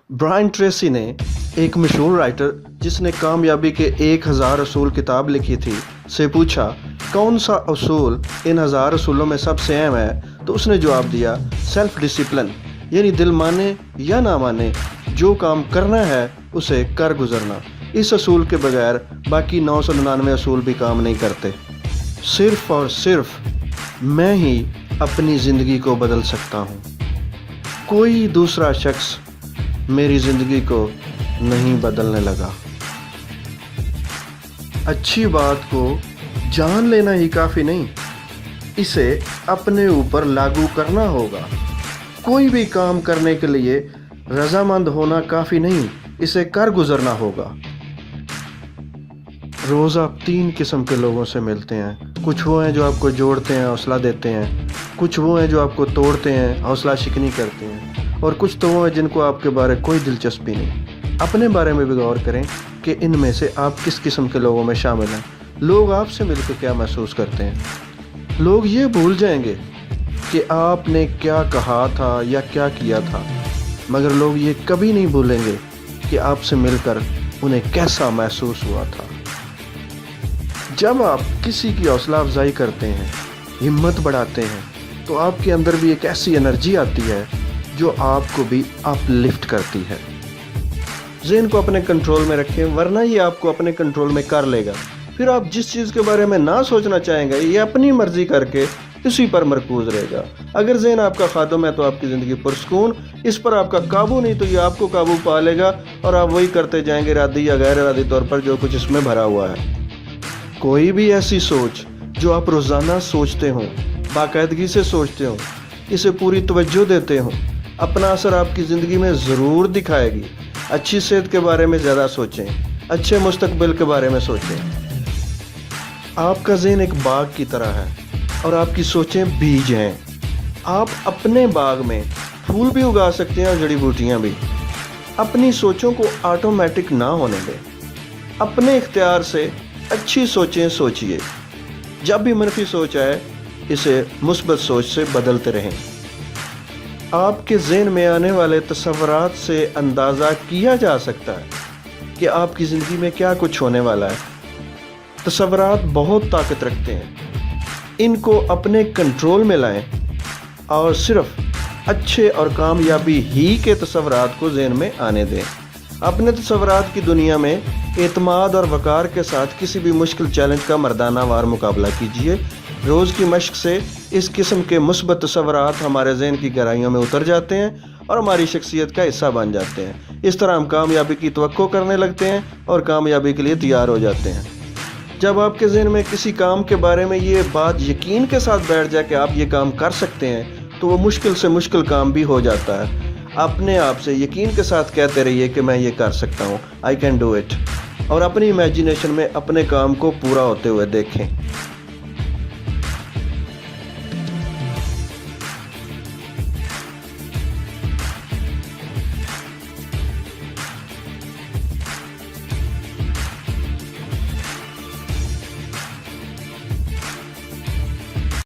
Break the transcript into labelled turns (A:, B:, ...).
A: Brian Tracy ने, एक मशहूर राइटर जिसने कामयाबी के 1000 असूल किताब लिखी थी, से पूछा कौन सा असूल इन 1000 असूलों में सबसे अहम है, तो उसने जवाब दिया सेल्फ डिसिप्लिन, यानी दिल माने या ना माने जो काम करना है उसे कर गुजरना। इस असूल के बगैर बाकी 999 असूल भी काम नहीं करते। सिर्फ और सिर्फ मैं ही अपनी ज़िंदगी को बदल सकता हूँ, कोई दूसरा शख्स मेरी ज़िंदगी को नहीं बदलने लगा। अच्छी बात को जान लेना ही काफ़ी नहीं, इसे अपने ऊपर लागू करना होगा। कोई भी काम करने के लिए रजामंद होना काफ़ी नहीं, इसे कर गुजरना होगा। रोज़ आप 3 किस्म के लोगों से मिलते हैं। कुछ वो हैं जो आपको जोड़ते हैं, हौसला देते हैं, कुछ वो हैं जो आपको तोड़ते हैं, हौसला शिकनी करते हैं, और कुछ तो वो हैं जिनको आपके बारे कोई दिलचस्पी नहीं। अपने बारे में भी गौर करें कि इनमें से आप किस किस्म के लोगों में शामिल हैं। लोग आपसे मिलकर क्या महसूस करते हैं? लोग ये भूल जाएंगे कि आपने क्या कहा था या क्या किया था, मगर लोग ये कभी नहीं भूलेंगे कि आपसे मिलकर उन्हें कैसा महसूस हुआ था। जब आप किसी की हौसला अफजाई करते हैं, हिम्मत बढ़ाते हैं, तो आपके अंदर भी एक ऐसी एनर्जी आती है जो आपको भी अपलिफ्ट करती है। ज़हन को अपने कंट्रोल में रखें, वरना ये आपको अपने कंट्रोल में कर लेगा। फिर आप जिस चीज़ के बारे में ना सोचना चाहेंगे, ये अपनी मर्जी करके इसी पर मरकूज रहेगा। अगर ज़हन आपका खादम है तो आपकी ज़िंदगी पुरसकून, इस पर आपका काबू नहीं तो ये आपको काबू पा लेगा और आप वही करते जाएंगे इरादी या गैर इरादी तौर पर जो कुछ इसमें भरा हुआ है। कोई भी ऐसी सोच जो आप रोज़ाना सोचते हों, बाकायदगी से सोचते हों, इसे पूरी तवज्जो देते हों, अपना असर आपकी ज़िंदगी में ज़रूर दिखाएगी। अच्छी सेहत के बारे में ज़्यादा सोचें, अच्छे मुस्तकबिल के बारे में सोचें। आपका ज़हन एक बाग की तरह है और आपकी सोचें बीज हैं। आप अपने बाग में फूल भी उगा सकते हैं और जड़ी बूटियाँ भी। अपनी सोचों को ऑटोमेटिक ना होने दें, अपने इख्तियार से अच्छी सोचें सोचिए। जब भी मनफी सोच आए, इसे मुस्बत सोच से बदलते रहें। आपके ज़हन में आने वाले तसव्वुरात से अंदाज़ा किया जा सकता है कि आपकी ज़िंदगी में क्या कुछ होने वाला है। तसव्वुरात बहुत ताकत रखते हैं, इनको अपने कंट्रोल में लाएं और सिर्फ अच्छे और कामयाबी ही के तसव्वुरात को ज़हन में आने दें। अपने तसव्वुरात की दुनिया में एतमाद और वक़ार के साथ किसी भी मुश्किल चैलेंज का मर्दाना वार मुकाबला कीजिए। रोज़ की मशक से इस किस्म के मुस्बत तसव्वुरात हमारे ज़हन की गहराइयों में उतर जाते हैं और हमारी शख्सियत का हिस्सा बन जाते हैं। इस तरह हम कामयाबी की तवक्को करने लगते हैं और कामयाबी के लिए तैयार हो जाते हैं। जब आपके ज़हन में किसी काम के बारे में ये बात यकीन के साथ बैठ जाए कि आप ये काम कर सकते हैं, तो वो मुश्किल से मुश्किल काम भी हो जाता है। अपने आप से यकीन के साथ कहते रहिए कि मैं ये कर सकता हूँ, आई कैन डू इट, और अपनी इमेजिनेशन में अपने काम को पूरा होते हुए देखें।